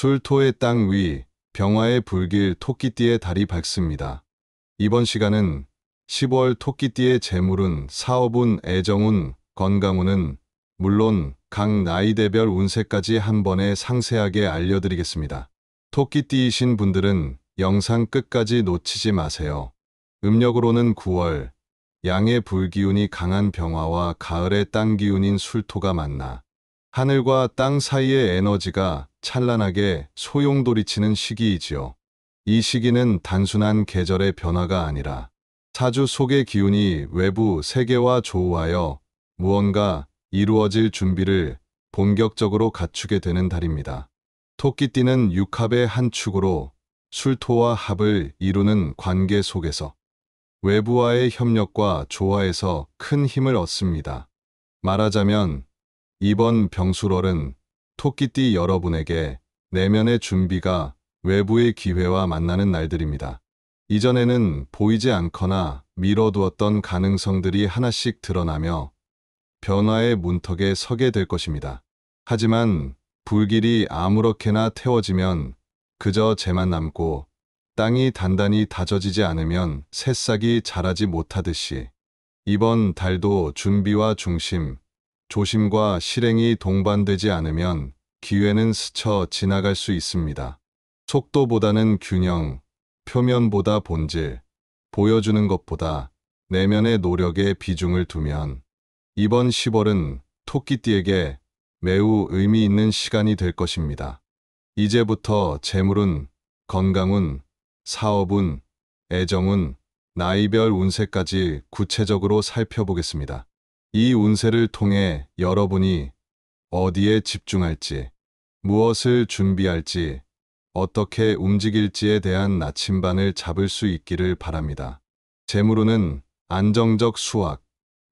술토의 땅 위, 병화의 불길 토끼띠의 달이 밝습니다. 이번 시간은 10월 토끼띠의 재물운, 사업운, 애정운, 건강운은 물론 각 나이대별 운세까지 한 번에 상세하게 알려드리겠습니다. 토끼띠이신 분들은 영상 끝까지 놓치지 마세요. 음력으로는 9월, 양의 불기운이 강한 병화와 가을의 땅 기운인 술토가 만나 하늘과 땅 사이의 에너지가 찬란하게 소용돌이치는 시기이지요. 이 시기는 단순한 계절의 변화가 아니라 사주 속의 기운이 외부 세계와 조우하여 무언가 이루어질 준비를 본격적으로 갖추게 되는 달입니다. 토끼띠는 육합의 한 축으로 술토와 합을 이루는 관계 속에서 외부와의 협력과 조화에서 큰 힘을 얻습니다. 말하자면 이번 병술월은 토끼띠 여러분에게 내면의 준비가 외부의 기회와 만나는 날들입니다. 이전에는 보이지 않거나 미뤄두었던 가능성들이 하나씩 드러나며 변화의 문턱에 서게 될 것입니다. 하지만 불길이 아무렇게나 태워지면 그저 재만 남고 땅이 단단히 다져지지 않으면 새싹이 자라지 못하듯이 이번 달도 준비와 중심, 조심과 실행이 동반되지 않으면 기회는 스쳐 지나갈 수 있습니다. 속도보다는 균형, 표면보다 본질, 보여주는 것보다 내면의 노력에 비중을 두면 이번 10월은 토끼띠에게 매우 의미 있는 시간이 될 것입니다. 이제부터 재물운, 건강운, 사업운, 애정운, 나이별 운세까지 구체적으로 살펴보겠습니다. 이 운세를 통해 여러분이 어디에 집중할지, 무엇을 준비할지, 어떻게 움직일지에 대한 나침반을 잡을 수 있기를 바랍니다. 재물운은 안정적 수확,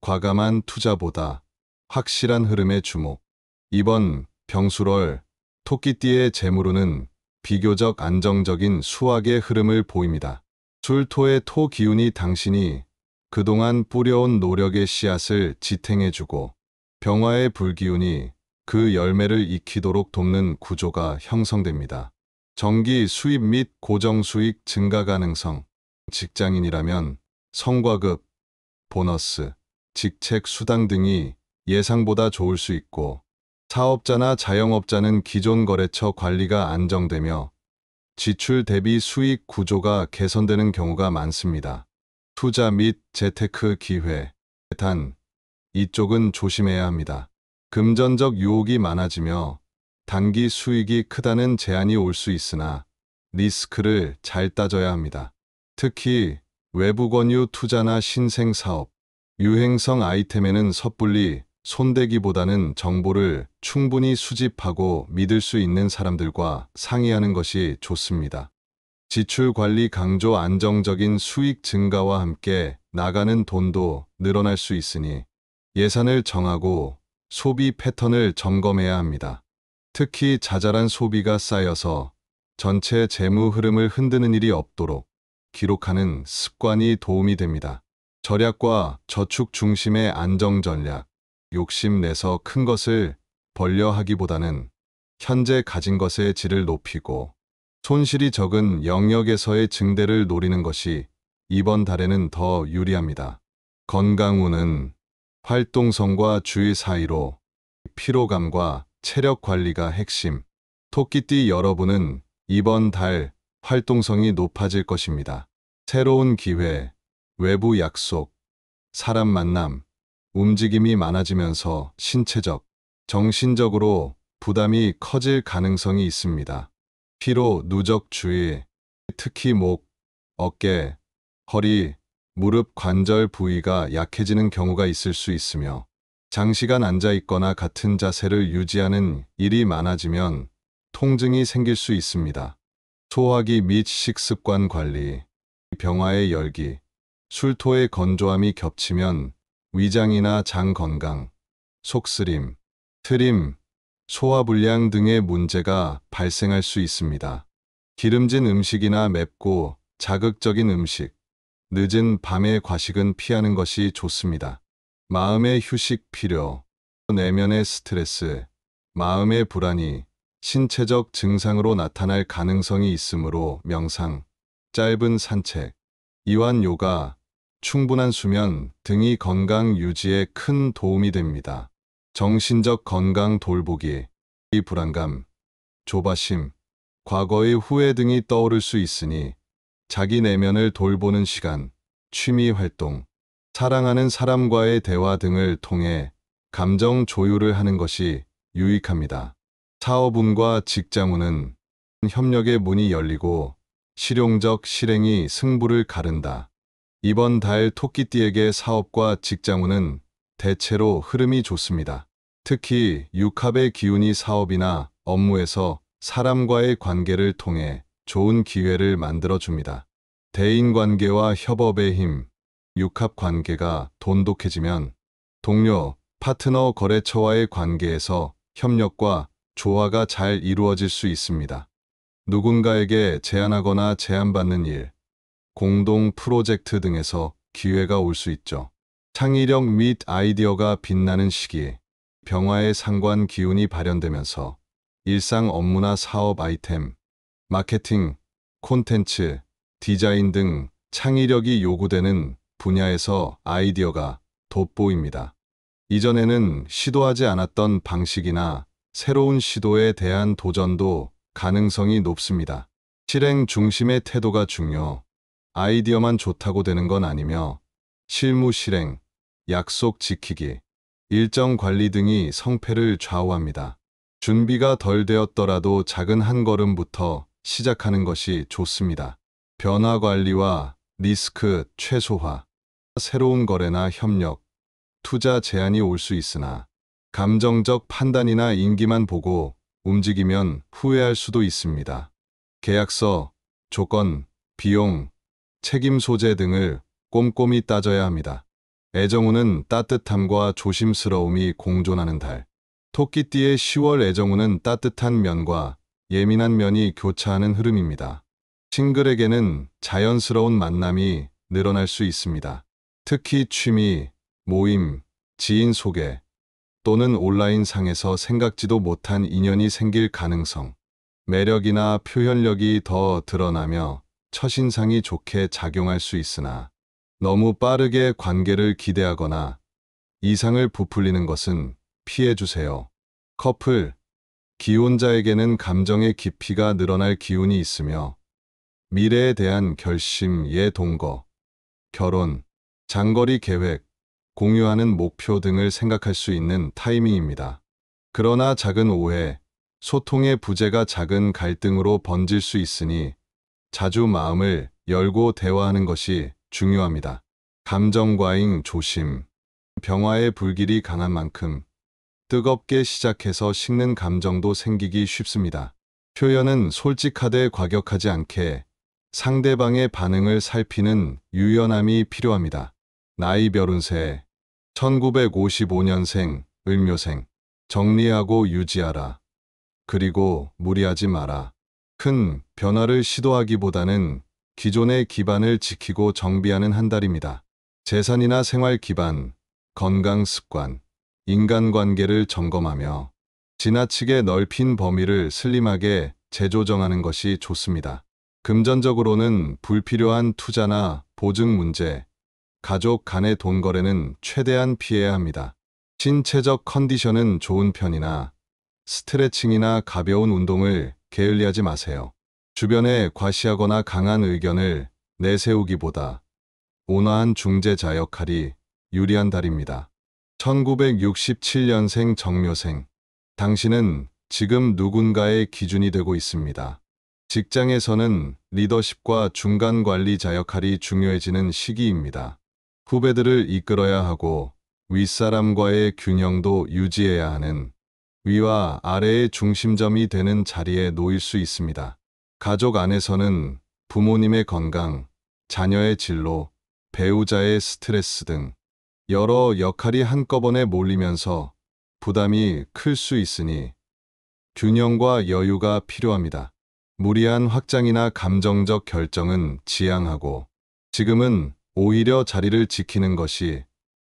과감한 투자보다 확실한 흐름에 주목. 이번 병술월 토끼띠의 재물운은 비교적 안정적인 수확의 흐름을 보입니다. 술토의 토 기운이 당신이 그동안 뿌려온 노력의 씨앗을 지탱해주고 병화의 불기운이 그 열매를 익히도록 돕는 구조가 형성됩니다. 정기 수입 및 고정 수익 증가 가능성. 직장인이라면 성과급, 보너스, 직책 수당 등이 예상보다 좋을 수 있고 사업자나 자영업자는 기존 거래처 관리가 안정되며 지출 대비 수익 구조가 개선되는 경우가 많습니다. 투자 및 재테크 기회. 단, 이쪽은 조심해야 합니다. 금전적 유혹이 많아지며 단기 수익이 크다는 제한이 올 수 있으나 리스크를 잘 따져야 합니다. 특히 외부 권유 투자나 신생 사업, 유행성 아이템에는 섣불리 손대기보다는 정보를 충분히 수집하고 믿을 수 있는 사람들과 상의하는 것이 좋습니다. 지출 관리 강조. 안정적인 수익 증가와 함께 나가는 돈도 늘어날 수 있으니 예산을 정하고 소비 패턴을 점검해야 합니다. 특히 자잘한 소비가 쌓여서 전체 재무 흐름을 흔드는 일이 없도록 기록하는 습관이 도움이 됩니다. 절약과 저축 중심의 안정 전략. 욕심내서 큰 것을 벌려 하기보다는 현재 가진 것의 질을 높이고 손실이 적은 영역에서의 증대를 노리는 것이 이번 달에는 더 유리합니다. 건강운은 활동성과 주의 사이로 피로감과 체력 관리가 핵심. 토끼띠 여러분은 이번 달 활동성이 높아질 것입니다. 새로운 기회, 외부 약속, 사람 만남, 움직임이 많아지면서 신체적, 정신적으로 부담이 커질 가능성이 있습니다. 피로, 누적 주의, 특히 목, 어깨, 허리, 무릎 관절 부위가 약해지는 경우가 있을 수 있으며 장시간 앉아 있거나 같은 자세를 유지하는 일이 많아지면 통증이 생길 수 있습니다. 소화기 및 식습관 관리, 병화의 열기, 술토의 건조함이 겹치면 위장이나 장 건강, 속쓰림, 트림, 소화불량 등의 문제가 발생할 수 있습니다. 기름진 음식이나 맵고 자극적인 음식, 늦은 밤의 과식은 피하는 것이 좋습니다. 마음의 휴식 필요. 내면의 스트레스, 마음의 불안이 신체적 증상으로 나타날 가능성이 있으므로 명상, 짧은 산책, 이완 요가, 충분한 수면 등이 건강 유지에 큰 도움이 됩니다. 정신적 건강 돌보기, 이 불안감, 조바심, 과거의 후회 등이 떠오를 수 있으니 자기 내면을 돌보는 시간, 취미 활동, 사랑하는 사람과의 대화 등을 통해 감정 조율을 하는 것이 유익합니다. 사업운과 직장운은 협력의 문이 열리고 실용적 실행이 승부를 가른다. 이번 달 토끼띠에게 사업과 직장운은 대체로 흐름이 좋습니다. 특히 육합의 기운이 사업이나 업무에서 사람과의 관계를 통해 좋은 기회를 만들어줍니다. 대인관계와 협업의 힘, 육합 관계가 돈독해지면 동료, 파트너 거래처와의 관계에서 협력과 조화가 잘 이루어질 수 있습니다. 누군가에게 제안하거나 제안받는 일, 공동 프로젝트 등에서 기회가 올 수 있죠. 창의력 및 아이디어가 빛나는 시기, 병화의 상관 기운이 발현되면서 일상 업무나 사업 아이템, 마케팅, 콘텐츠, 디자인 등 창의력이 요구되는 분야에서 아이디어가 돋보입니다. 이전에는 시도하지 않았던 방식이나 새로운 시도에 대한 도전도 가능성이 높습니다. 실행 중심의 태도가 중요. 아이디어만 좋다고 되는 건 아니며 실무 실행, 약속 지키기, 일정 관리 등이 성패를 좌우합니다. 준비가 덜 되었더라도 작은 한 걸음부터 시작하는 것이 좋습니다. 변화 관리와 리스크 최소화, 새로운 거래나 협력, 투자 제한이 올 수 있으나 감정적 판단이나 인기만 보고 움직이면 후회할 수도 있습니다. 계약서, 조건, 비용, 책임 소재 등을 꼼꼼히 따져야 합니다. 애정운은 따뜻함과 조심스러움이 공존하는 달. 토끼띠의 10월 애정운은 따뜻한 면과 예민한 면이 교차하는 흐름입니다. 싱글에게는 자연스러운 만남이 늘어날 수 있습니다. 특히 취미, 모임, 지인 소개 또는 온라인 상에서 생각지도 못한 인연이 생길 가능성, 매력이나 표현력이 더 드러나며 첫인상이 좋게 작용할 수 있으나 너무 빠르게 관계를 기대하거나 이상을 부풀리는 것은 피해주세요. 커플, 기혼자에게는 감정의 깊이가 늘어날 기운이 있으며 미래에 대한 결심, 동거, 결혼, 장거리 계획, 공유하는 목표 등을 생각할 수 있는 타이밍입니다. 그러나 작은 오해, 소통의 부재가 작은 갈등으로 번질 수 있으니 자주 마음을 열고 대화하는 것이 중요합니다. 감정 과잉 조심. 병화의 불길이 강한 만큼 뜨겁게 시작해서 식는 감정도 생기기 쉽습니다. 표현은 솔직하되 과격하지 않게 상대방의 반응을 살피는 유연함이 필요합니다. 나이별 운세 1955년생 을묘생 정리하고 유지하라. 그리고 무리하지 마라. 큰 변화를 시도하기보다는 기존의 기반을 지키고 정비하는 한 달입니다. 재산이나 생활 기반, 건강 습관, 인간관계를 점검하며 지나치게 넓힌 범위를 슬림하게 재조정하는 것이 좋습니다. 금전적으로는 불필요한 투자나 보증 문제, 가족 간의 돈 거래는 최대한 피해야 합니다. 신체적 컨디션은 좋은 편이나 스트레칭이나 가벼운 운동을 게을리하지 마세요. 주변에 과시하거나 강한 의견을 내세우기보다 온화한 중재자 역할이 유리한 달입니다. 1967년생 정묘생. 당신은 지금 누군가의 기준이 되고 있습니다. 직장에서는 리더십과 중간 관리자 역할이 중요해지는 시기입니다. 후배들을 이끌어야 하고 윗사람과의 균형도 유지해야 하는 위와 아래의 중심점이 되는 자리에 놓일 수 있습니다. 가족 안에서는 부모님의 건강, 자녀의 진로, 배우자의 스트레스 등 여러 역할이 한꺼번에 몰리면서 부담이 클 수 있으니 균형과 여유가 필요합니다. 무리한 확장이나 감정적 결정은 지양하고 지금은 오히려 자리를 지키는 것이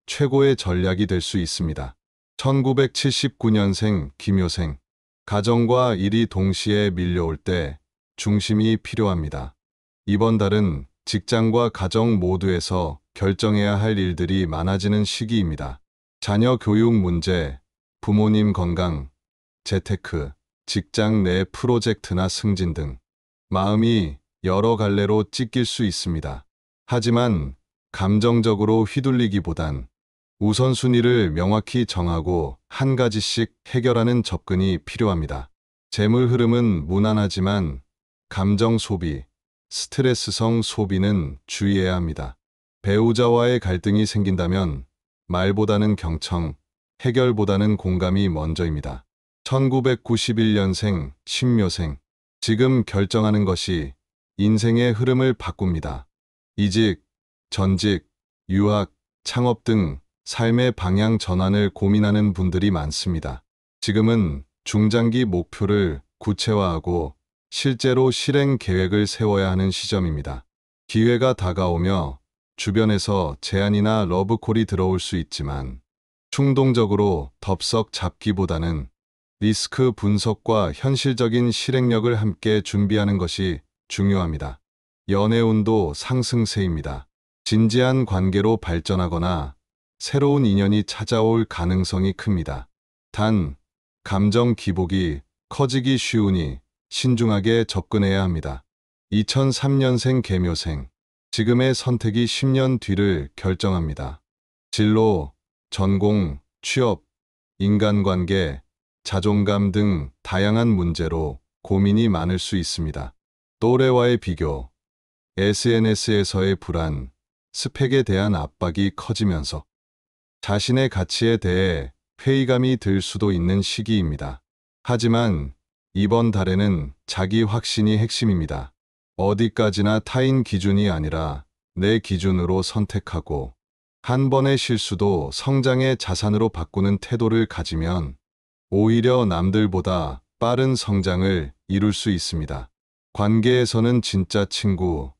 최고의 전략이 될 수 있습니다. 1979년생 김효생. 가정과 일이 동시에 밀려올 때 중심이 필요합니다. 이번 달은 직장과 가정 모두에서 결정해야 할 일들이 많아지는 시기입니다. 자녀 교육 문제, 부모님 건강, 재테크, 직장 내 프로젝트나 승진 등 마음이 여러 갈래로 찢길 수 있습니다. 하지만 감정적으로 휘둘리기보단 우선순위를 명확히 정하고 한 가지씩 해결하는 접근이 필요합니다. 재물 흐름은 무난하지만 감정 소비, 스트레스성 소비는 주의해야 합니다. 배우자와의 갈등이 생긴다면 말보다는 경청, 해결보다는 공감이 먼저입니다. 1991년생 신묘생. 지금 결정하는 것이 인생의 흐름을 바꿉니다. 이직, 전직, 유학, 창업 등 삶의 방향 전환을 고민하는 분들이 많습니다. 지금은 중장기 목표를 구체화하고 실제로 실행 계획을 세워야 하는 시점입니다. 기회가 다가오며 주변에서 제안이나 러브콜이 들어올 수 있지만 충동적으로 덥석 잡기보다는 리스크 분석과 현실적인 실행력을 함께 준비하는 것이 중요합니다. 연애운도 상승세입니다. 진지한 관계로 발전하거나 새로운 인연이 찾아올 가능성이 큽니다. 단, 감정 기복이 커지기 쉬우니 신중하게 접근해야 합니다. 2003년생 계묘생. 지금의 선택이 10년 뒤를 결정합니다. 진로, 전공, 취업, 인간관계, 자존감 등 다양한 문제로 고민이 많을 수 있습니다. 또래와의 비교, SNS에서의 불안, 스펙에 대한 압박이 커지면서 자신의 가치에 대해 회의감이 들 수도 있는 시기입니다. 하지만 이번 달에는 자기 확신이 핵심입니다. 어디까지나 타인 기준이 아니라 내 기준으로 선택하고 한 번의 실수도 성장의 자산으로 바꾸는 태도를 가지면 오히려 남들보다 빠른 성장을 이룰 수 있습니다. 관계에서는 진짜 친구,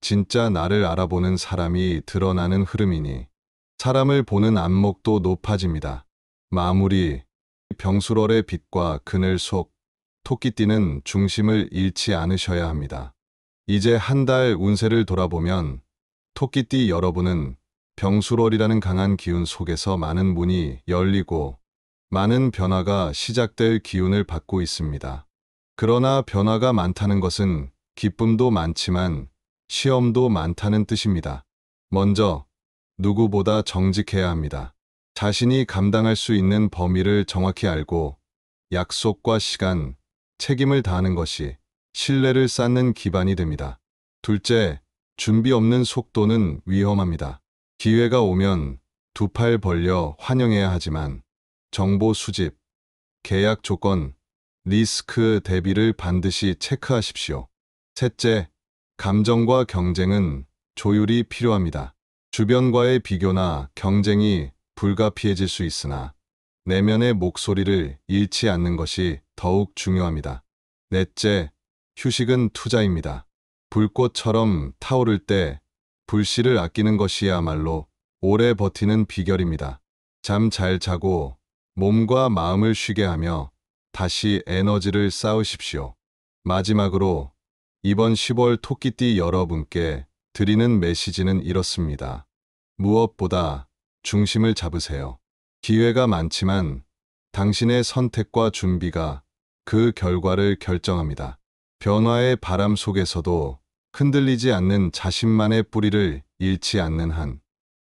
진짜 나를 알아보는 사람이 드러나는 흐름이니 사람을 보는 안목도 높아집니다. 마무리. 병수월의 빛과 그늘 속 토끼띠는 중심을 잃지 않으셔야 합니다. 이제 한 달 운세를 돌아보면 토끼띠 여러분은 병수월이라는 강한 기운 속에서 많은 문이 열리고 많은 변화가 시작될 기운을 받고 있습니다. 그러나 변화가 많다는 것은 기쁨도 많지만 시험도 많다는 뜻입니다. 먼저 누구보다 정직해야 합니다. 자신이 감당할 수 있는 범위를 정확히 알고 약속과 시간, 책임을 다하는 것이 신뢰를 쌓는 기반이 됩니다. 둘째, 준비 없는 속도는 위험합니다. 기회가 오면 두 팔 벌려 환영해야 하지만 정보 수집, 계약 조건, 리스크 대비를 반드시 체크하십시오. 셋째, 감정과 경쟁은 조율이 필요합니다. 주변과의 비교나 경쟁이 불가피해질 수 있으나 내면의 목소리를 잃지 않는 것이 더욱 중요합니다. 넷째, 휴식은 투자입니다. 불꽃처럼 타오를 때 불씨를 아끼는 것이야말로 오래 버티는 비결입니다. 잠 잘 자고 몸과 마음을 쉬게 하며 다시 에너지를 쌓으십시오. 마지막으로 이번 10월 토끼띠 여러분께 드리는 메시지는 이렇습니다. 무엇보다 중심을 잡으세요. 기회가 많지만 당신의 선택과 준비가 그 결과를 결정합니다. 변화의 바람 속에서도 흔들리지 않는 자신만의 뿌리를 잃지 않는 한,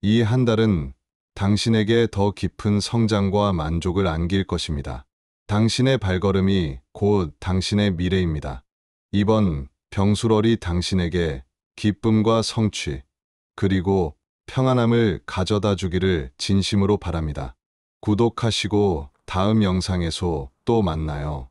이 한 달은 당신에게 더 깊은 성장과 만족을 안길 것입니다. 당신의 발걸음이 곧 당신의 미래입니다. 이번 병수월이 당신에게 기쁨과 성취, 그리고 평안함을 가져다 주기를 진심으로 바랍니다. 구독하시고 다음 영상에서 또 만나요.